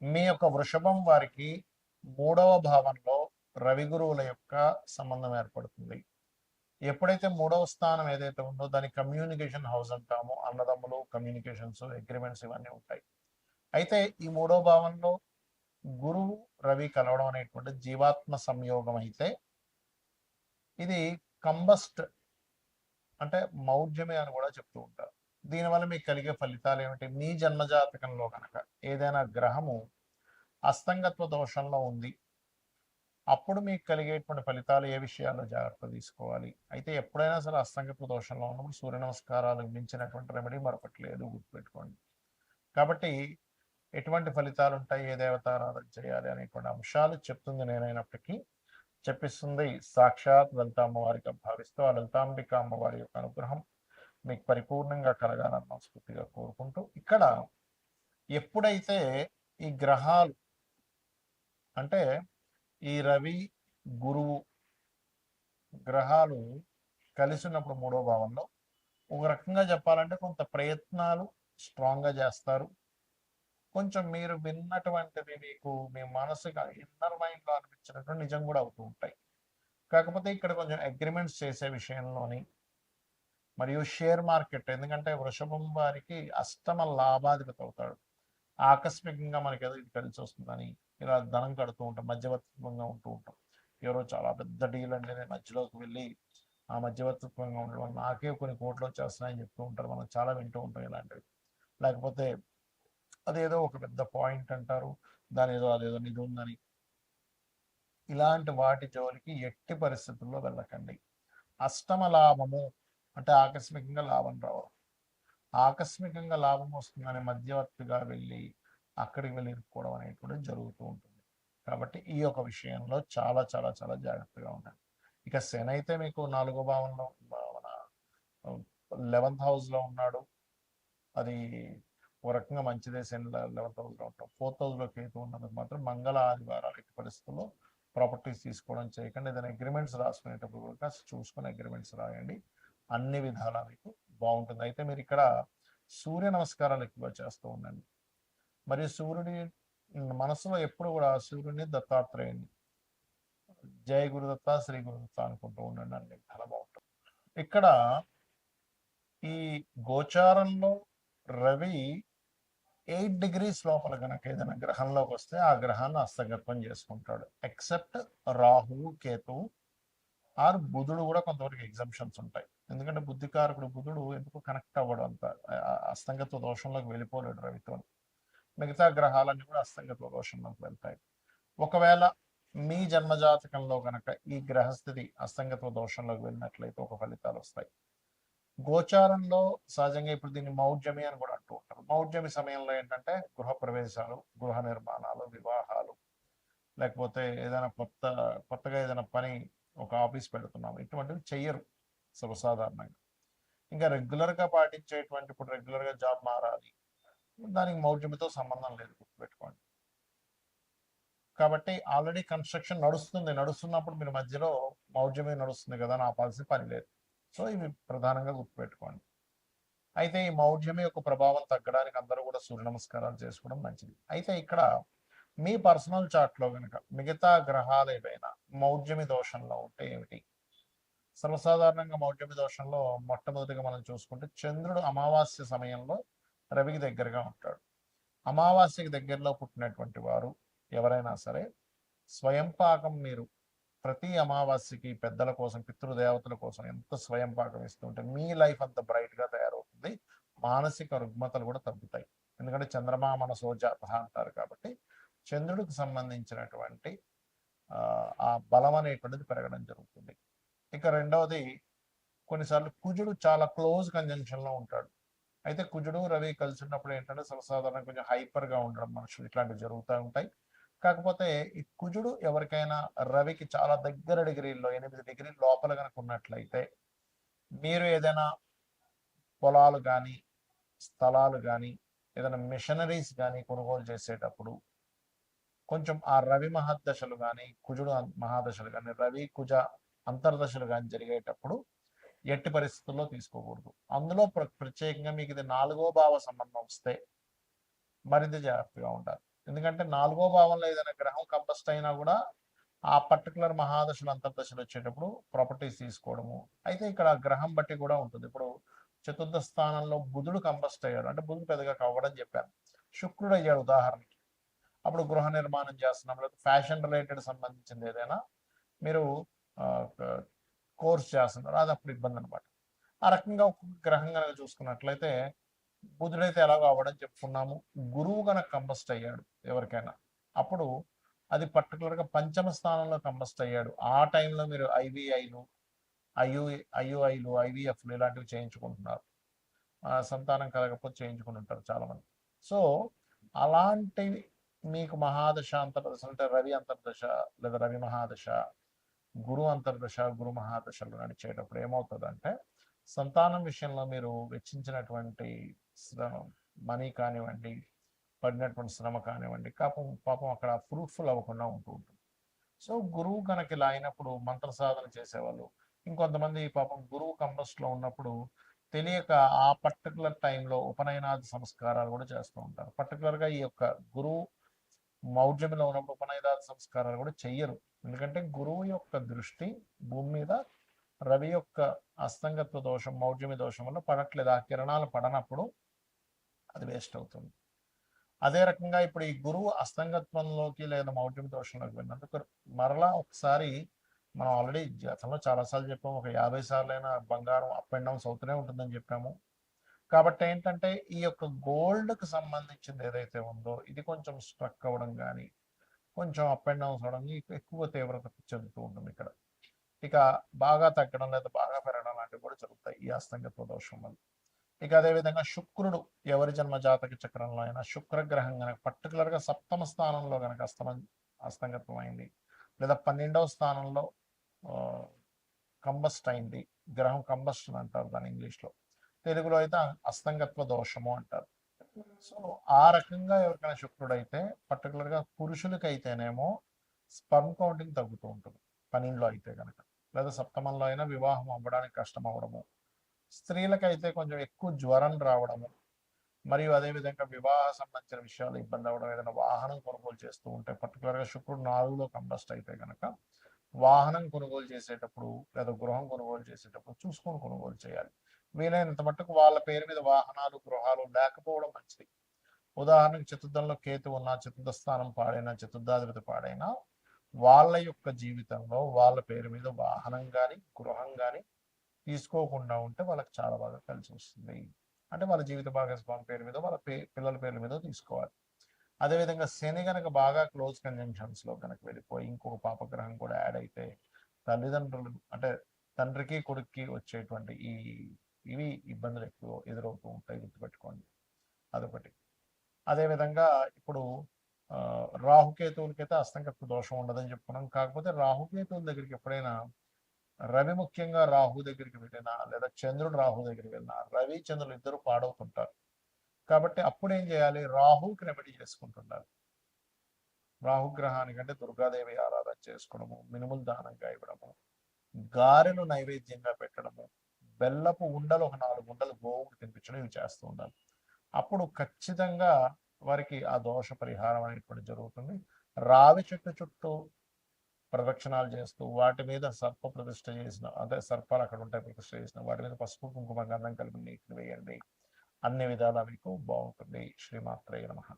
మీ యొక్క వృషభం వారికి 3వ భావంలో రవి గురువుల యొక్క సంబంధం ఏర్పడుతుంది. ఎప్పుడైతే 3వ స్థానం ఏదైతే ఉందో దాని కమ్యూనికేషన్ హౌస్ అంటామో, అన్నదమ్ములు కమ్యూనికేషన్స్ అగ్రిమెంట్స్ ఇవన్నీ ఉంటాయి. అయితే ఈ 3వ భావంలో గురువు రవి కలవడం అనేటువంటి జీవాత్మ సంయోగం అయితే ఇది కంబస్ట్ అంటే మౌఢ్యమే అని కూడా చెప్తూ ఉంటారు. దీనివల్ల మీకు కలిగే ఫలితాలు ఏమిటి? మీ జన్మజాతకంలో కనుక ఏదైనా గ్రహము అస్తంగత్వ దోషంలో ఉంది, అప్పుడు మీకు కలిగేటువంటి ఫలితాలు ఏ విషయాల్లో జాగ్రత్త తీసుకోవాలి? అయితే ఎప్పుడైనా సరే అస్తంగత్వ దోషంలో ఉన్నప్పుడు సూర్య నమస్కారాలకు మించినటువంటి రెమెడీ మరొకటి లేదు, గుర్తుపెట్టుకోండి. కాబట్టి ఎటువంటి ఫలితాలు ఉంటాయి, ఏ దేవతారాధన చేయాలి అనేటువంటి అంశాలు చెప్తుంది నేనైనప్పటికీ, చెప్పిస్తుంది సాక్షాత్ లలిత అమ్మవారిగా భావిస్తూ ఆ లలితాంబిక అమ్మవారి యొక్క అనుగ్రహం మీకు పరిపూర్ణంగా కలగాలని మనస్ఫూర్తిగా కోరుకుంటూ, ఇక్కడ ఎప్పుడైతే ఈ గ్రహాలు అంటే ఈ రవి గురువు గ్రహాలు కలిసి ఉన్నప్పుడు 3వ భావంలో ఒక రకంగా చెప్పాలంటే కొంత ప్రయత్నాలు స్ట్రాంగ్గా చేస్తారు. కొంచెం మీరు విన్నటువంటివి మీకు మీ మనసుగా ఇన్నర్ మైండ్లో అనిపించినటువంటి నిజం కూడా అవుతూ ఉంటాయి. కాకపోతే ఇక్కడ కొంచెం అగ్రిమెంట్స్ చేసే విషయంలోని మరియు షేర్ మార్కెట్, ఎందుకంటే వృషభం వారికి అష్టమ లాభాధిపతి అవుతాడు. ఆకస్మికంగా మనకి ఏదో ఇది కలిసి వస్తుందని ఇలా ధనం కడుతూ ఉంటాం, మధ్యవర్తిత్వంగా ఉంటూ ఉంటాం. ఎవరో చాలా పెద్ద డీల్ అండి, నేను మధ్యలోకి వెళ్ళి ఆ మధ్యవర్తిత్వంగా ఉండడం వల్ల నాకే కొన్ని కోట్లు వచ్చేస్తున్నాయని చెప్తూ ఉంటారు. మనం చాలా వింటూ ఉంటాం ఇలాంటివి. లేకపోతే అదేదో ఒక పెద్ద పాయింట్ అంటారు, దాని ఏదో అదేదో నిధి ఉందని. ఇలాంటి వాటి జోలికి ఎట్టి పరిస్థితుల్లో వెళ్ళకండి. అష్టమ లాభము అంటే ఆకస్మికంగా లాభం రావడం, ఆకస్మికంగా లాభం వస్తుందని మధ్యవర్తిగా వెళ్ళి అక్కడికి వెళ్ళి ఇరుక్కోవడం అనేటువంటి జరుగుతూ ఉంటుంది. కాబట్టి ఈ యొక్క విషయంలో చాలా చాలా చాలా జాగ్రత్తగా ఉండాలి. ఇక శని అయితే మీకు 4వ భావంలో మన 11th హౌస్లో ఉన్నాడు. అది ఒక రకంగా మంచిదే. శని 11th హౌస్లో ఉంటాం. 4th హౌస్లో కేతు ఉన్నందుకు మాత్రం మంగళ ఆదివారాలు ఎట్టి పరిస్థితుల్లో ప్రాపర్టీస్ తీసుకోవడం చేయకండి. ఏదైనా అగ్రిమెంట్స్ రాసుకునేటప్పుడు కూడా చూసుకుని అగ్రిమెంట్స్ రాయండి. అన్ని విధాలా మీకు బాగుంటుంది. అయితే మీరు ఇక్కడ సూర్య నమస్కారాలు ఎక్కువ చేస్తూ ఉండండి. మరియు సూర్యుడి మనసులో ఎప్పుడు కూడా సూర్యుడిని దత్తాత్రేయుని జయ గురుదత్త శ్రీ గురుదత్త అనుకుంటూ ఉండండి అండి, చాలా బాగుంటుంది. ఇక్కడ ఈ గోచారంలో రవి 8 degrees లోపల కనుక ఏదైనా గ్రహంలోకి వస్తే ఆ గ్రహాన్ని హస్తగతం చేసుకుంటాడు. ఎక్సెప్ట్ రాహువు కేతువు ఆర్ బుధుడు కూడా కొంతవరకు ఎగ్జంప్షన్స్ ఉంటాయి. ఎందుకంటే బుద్ధికారకుడు బుధుడు ఎందుకు కనెక్ట్ అవ్వడం అంత అస్తంగత్వ దోషంలోకి వెళ్ళిపోలేడు రవితో. మిగతా గ్రహాలన్నీ కూడా అస్తంగత్వ దోషంలోకి వెళ్తాయి. ఒకవేళ మీ జన్మజాతకంలో కనుక ఈ గ్రహస్థితి అస్తంగత్వ దోషంలోకి వెళ్ళినట్లయితే ఒక ఫలితాలు వస్తాయి. గోచారంలో సహజంగా ఇప్పుడు దీన్ని మౌఢ్యమి అని కూడా అంటూ ఉంటారు. మౌఢ్యమి సమయంలో ఏంటంటే గృహ ప్రవేశాలు, గృహ నిర్మాణాలు, వివాహాలు, లేకపోతే ఏదైనా కొత్తగా ఏదైనా పని, ఒక ఆఫీస్ పెడుతున్నాం, ఇటువంటివి చెయ్యరు సర్వసాధారణంగా. ఇంకా రెగ్యులర్గా పాటించేటువంటి, ఇప్పుడు రెగ్యులర్గా జాబ్ మారాలి, దానికి మౌఢ్యమితో సంబంధం లేదు, గుర్తుపెట్టుకోండి. కాబట్టి ఆల్రెడీ కన్స్ట్రక్షన్ నడుస్తున్నప్పుడు మీరు మధ్యలో మౌఢ్యమే నడుస్తుంది కదా అని ఆపాల్సిన పని లేదు. సో ఇవి ప్రధానంగా గుర్తుపెట్టుకోండి. అయితే ఈ మౌఢ్యమి యొక్క ప్రభావం తగ్గడానికి అందరూ కూడా సూర్య నమస్కారాలు చేసుకోవడం మంచిది. అయితే ఇక్కడ మీ పర్సనల్ చార్ట్లో కనుక మిగతా గ్రహాలు ఏవైనా మౌఢ్యమి దోషంలో ఉంటే ఏమిటి? సర్వసాధారణంగా మౌఢ్యమి దోషంలో మొట్టమొదటిగా మనం చూసుకుంటే చంద్రుడు అమావాస్య సమయంలో రవికి దగ్గరగా ఉంటాడు. అమావాస్యకి దగ్గరలో పుట్టినటువంటి వారు ఎవరైనా సరే స్వయం పాకం మీరు ప్రతి అమావాస్యకి పెద్దల కోసం, పితృదేవతల కోసం ఎంత స్వయం పాకం ఇస్తుంటే మీ లైఫ్ అంత బ్రైట్గా తయారవుతుంది. మానసిక రుగ్మతలు కూడా తగ్గుతాయి. ఎందుకంటే చంద్రమా మనసో జాతః అంటారు. కాబట్టి చంద్రుడికి సంబంధించినటువంటి ఆ బలం అనేటువంటిది పెరగడం జరుగుతుంది. ఇక రెండవది, కొన్నిసార్లు కుజుడు చాలా క్లోజ్ కంజంక్షన్లో ఉంటాడు. అయితే కుజుడు రవి కలిసి ఉన్నప్పుడు ఏంటంటే సర్వసాధారణంగా కొంచెం హైపర్గా ఉండడం, మనుషులు ఇట్లాంటివి జరుగుతూ ఉంటాయి. కాకపోతే ఈ కుజుడు ఎవరికైనా రవికి చాలా దగ్గర డిగ్రీల్లో 8 డిగ్రీల లోపల కనుక ఉన్నట్లయితే మీరు ఏదైనా పొలాలు కానీ, స్థలాలు కానీ, ఏదైనా మిషనరీస్ కానీ కొనుగోలు చేసేటప్పుడు కొంచెం ఆ రవి మహాదశలు కానీ, కుజుడు మహాదశలు కానీ, రవి కుజ అంతర్దశలు కానీ జరిగేటప్పుడు ఎట్టి పరిస్థితుల్లో తీసుకోకూడదు. అందులో ప్రత్యేకంగా మీకు ఇది 4వ భావ సంబంధం వస్తే మరింత జాగ్రత్తగా ఉండాలి. ఎందుకంటే 4వ భావంలో ఏదైనా గ్రహం కంబస్ట్ అయినా కూడా ఆ పర్టికులర్ మహాదశలు అంతర్దశలు వచ్చేటప్పుడు ప్రాపర్టీస్ తీసుకోవడము. అయితే ఇక్కడ గ్రహం బట్టి కూడా ఉంటుంది. ఇప్పుడు చతుర్థ స్థానంలో బుధుడు కంబస్ట్ అయ్యాడు అంటే బుధుడు పెద్దగా కవ్వడం చెప్పాను. శుక్రుడు అయ్యాడు ఉదాహరణకి. అప్పుడు గృహ నిర్మాణం చేస్తున్నాం, లేదా ఫ్యాషన్ రిలేటెడ్ సంబంధించింది ఏదైనా మీరు కోర్స్ చేస్తున్నారు, అది అప్పుడు ఇబ్బంది అనమాట. ఆ రకంగా ఒక్కొక్క గ్రహం కనుక చూసుకున్నట్లయితే బుధుడైతే ఎలాగో అవ్వడం చెప్పుకున్నాము. గురువు కనుక కంబస్ట్ అయ్యాడు ఎవరికైనా, అప్పుడు అది పర్టికులర్గా పంచమ స్థానంలో కంబస్ట్ అయ్యాడు. ఆ టైంలో మీరు ఐవీఐలు ఐయుఐలు ఐవీఎఫ్లు ఇలాంటివి చేయించుకుంటున్నారు. సంతానం కలగకపోతే చేయించుకుని ఉంటారు చాలామంది. సో అలాంటివి మీకు మహాదశ అంతర్దశ అంటే రవి అంతర్దశ లేదా రవి మహాదశ, గురు అంతర్దశ గురు మహాదశలు నడిచేటప్పుడు ఏమవుతుందంటే సంతానం విషయంలో మీరు వెచ్చించినటువంటి మనీ కానివ్వండి, పడినటువంటి శ్రమ కానివ్వండి, పాపం అక్కడ ఫ్రూట్ఫుల్ అవ్వకుండా ఉంటూ ఉంటుంది. సో గురువు కనుక ఇలా అయినప్పుడు మంత్ర సాధన చేసేవాళ్ళు, ఇంకొంతమంది పాపం గురువు కంబస్ట్లో ఉన్నప్పుడు తెలియక ఆ పర్టికులర్ టైంలో ఉపనయనాది సంస్కారాలు కూడా చేస్తూ ఉంటారు. పర్టికులర్గా ఈ యొక్క గురువు మౌఢ్యంలో ఉన్నప్పుడు ఉపనయనాది సంస్కారాలు కూడా చెయ్యరు. ఎందుకంటే గురువు యొక్క దృష్టి భూమి మీద రవి యొక్క అస్తంగత్వ దోషం మౌఢ్యమి దోషం వల్ల పడట్లేదు. ఆ కిరణాలు పడనప్పుడు అది వేస్ట్ అవుతుంది. అదే రకంగా ఇప్పుడు ఈ గురువు అస్తంగత్వంలోకి లేదా మౌఢ్యమి దోషంలోకి వెళ్ళినందుకు మరలా ఒకసారి మనం ఆల్రెడీ గతంలో చాలాసార్లు చెప్పాము, ఒక 50 సార్లైనా బంగారం అప్ అండ్ డౌన్స్ అవుతూనే ఉంటుందని చెప్పాము. కాబట్టి ఏంటంటే ఈ యొక్క గోల్డ్కి సంబంధించింది ఏదైతే ఉందో ఇది కొంచెం స్ట్రక్ అవ్వడం కానీ, కొంచెం అప్ అండ్ డౌన్స్ అవడం ఎక్కువ తీవ్రత చెందుతూ ఉంటుంది ఇక్కడ. ఇక బాగా తగ్గడం లేదా బాగా పెరగడం లాంటివి కూడా జరుగుతాయి ఈ అస్తంగత్వ దోషం వల్ల. ఇక అదేవిధంగా శుక్రుడు ఎవరి జన్మ జాతక చక్రంలో అయినా శుక్రగ్రహం కనుక పర్టికులర్గా సప్తమ స్థానంలో కనుక అస్తంగత్వం అయింది, లేదా 12వ స్థానంలో కంబస్ట్ అయింది, గ్రహం కంబస్షన్ అంటారు దాని ఇంగ్లీష్లో, తెలుగులో అయితే అస్తంగత్వ దోషము అంటారు. సో ఆ రకంగా ఎవరికైనా శుక్రుడు అయితే పర్టికులర్గా పురుషులకి అయితేనేమో స్పర్మ్ కౌంటింగ్ తగ్గుతూ ఉంటుంది 12లో అయితే కనుక, లేదా సప్తమంలో అయినా వివాహం అవ్వడానికి కష్టం అవ్వడము, స్త్రీలకైతే కొంచెం ఎక్కువ జ్వరం రావడము, మరియు అదేవిధంగా వివాహ సంబంధించిన విషయాలు ఇబ్బంది అవ్వడం, ఏదైనా వాహనం కొనుగోలు చేస్తూ ఉంటే పర్టికులర్గా శుక్రుడు 4లో కంబస్ట్ అయితే కనుక వాహనం కొనుగోలు చేసేటప్పుడు లేదా గృహం కొనుగోలు చేసేటప్పుడు చూసుకొని కొనుగోలు చేయాలి. వీలైనంత మట్టుకు వాళ్ళ పేరు మీద వాహనాలు గృహాలు లేకపోవడం మంచిది. ఉదాహరణకు చతుర్థంలో కేతు ఉన్న, చతుర్థ స్థానం పాడైనా, చతుర్థాధిపతి పాడైనా వాళ్ళ యొక్క జీవితంలో వాళ్ళ పేరు మీద వాహనం కానీ గృహం కానీ తీసుకోకుండా ఉంటే వాళ్ళకి చాలా బాగా కలిసి వస్తుంది. అంటే వాళ్ళ జీవిత భాగస్వామి పేరు మీద వాళ్ళ పిల్లల పేర్ల మీద తీసుకోవాలి. అదేవిధంగా శని కనుక బాగా క్లోజ్ కంజంక్షన్స్లో కనుక వెళ్ళిపోయి ఇంకొక పాపగ్రహం కూడా యాడ్ అయితే తల్లిదండ్రులు అంటే తండ్రికి కొడుక్కి వచ్చేటువంటి ఇవి ఇబ్బందులు ఎక్కువ ఎదురవుతూ ఉంటాయి, గుర్తుపెట్టుకోండి. అదొకటి. అదేవిధంగా ఇప్పుడు రాహుకేతువులకైతే అస్తంగత్వ దోషం ఉండదని చెప్పుకున్నాం. కాకపోతే రాహుకేతువుల దగ్గరికి ఎప్పుడైనా రవి ముఖ్యంగా రాహు దగ్గరికి వెళ్ళినా, లేదా చంద్రుడు రాహు దగ్గరికి వెళ్ళినా రవి చంద్రులు ఇద్దరు పాడవుతుంటారు. కాబట్టి అప్పుడు ఏం చేయాలి, రాహుకి రెమెడీ చేసుకుంటున్నారు. రాహుగ్రహానికంటే దుర్గాదేవి ఆరాధన చేసుకోవడము, మినుములు దానంగా ఇవ్వడము, గారెలు నైవేద్యంగా పెట్టడము, బెల్లపు ఉండలు ఒక 4 ఉండలు గోవుకు తినిపించడం, ఇవి చేస్తూ ఉండాలి. అప్పుడు ఖచ్చితంగా వారికి ఆ దోష పరిహారం అనేటువంటి జరుగుతుంది. రావి చెట్టు చుట్టూ ప్రదక్షిణాలు చేస్తూ వాటి మీద సర్ప ప్రతిష్ఠ చేసిన, అంటే సర్పాలు అక్కడ ఉంటాయి ప్రతిష్ఠ చేసిన వాటి మీద పసుపు కుంకుమ గంధం కలిపి నీటిని వేయండి. అన్ని విధాలా మీకు బాగుంటుంది. శ్రీమాత్రేయ నమః.